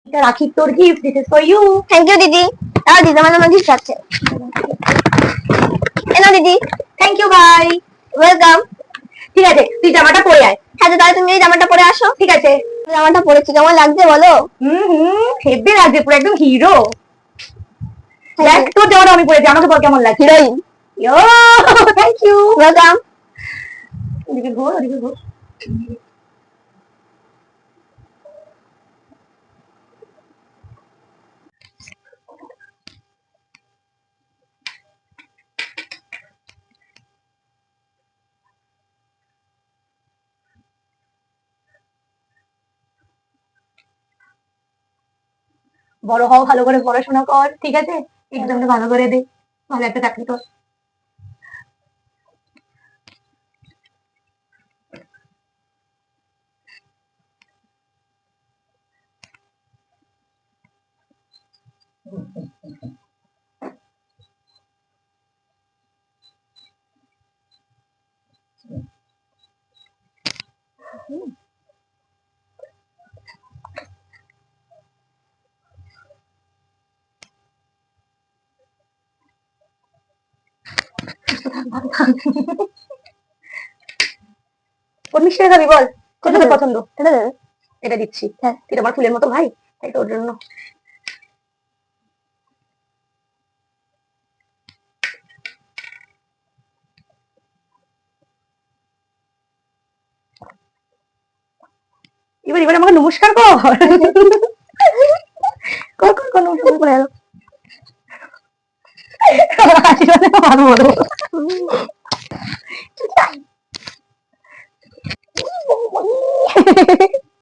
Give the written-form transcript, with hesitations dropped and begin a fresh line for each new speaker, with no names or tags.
এটা রাখি তোর gift, this is for you.
Thank you দিদি। তাও দিদি আমার গিফট আছে। এনো দিদি।
থ্যাংক ইউ ভাই।
ওয়েলকাম।
ঠিক আছে তুই জামাটা পরে আয়।
হ্যাঁ তাহলে তুমি এই জামাটা পরে আসো।
ঠিক আছে।
জামাটা পরেছি কেমন লাগছে বলো?
হেব্বি লাগছে, পুরো একদম হিরো। দেখ তোর জামাটা আমি পরেছি, আমাকে বল কেমন লাগছে।
Heroine.
Yo thank you.
Welcome.
ওদিকে ঘোর, ওদিকে ঘোর। বড় হও, ভালো করে পড়াশোনা কর, ঠিক আছে? এক্সামটা ভালো করে দে, ভালো একটা চাকরি কর। কোন মিষ্টিটা খাবি বল, কোনটা তোর পছন্দ? এটা দিচ্ছি।
হ্যাঁ।
তুই তো আমার ফুলের মতো ভাই, তাই তোর জন্য। এবার এবার আমাকে নমস্কার কর। কর কর কর, নমস্কার করে। আশীর্বাদে ভালো বলো।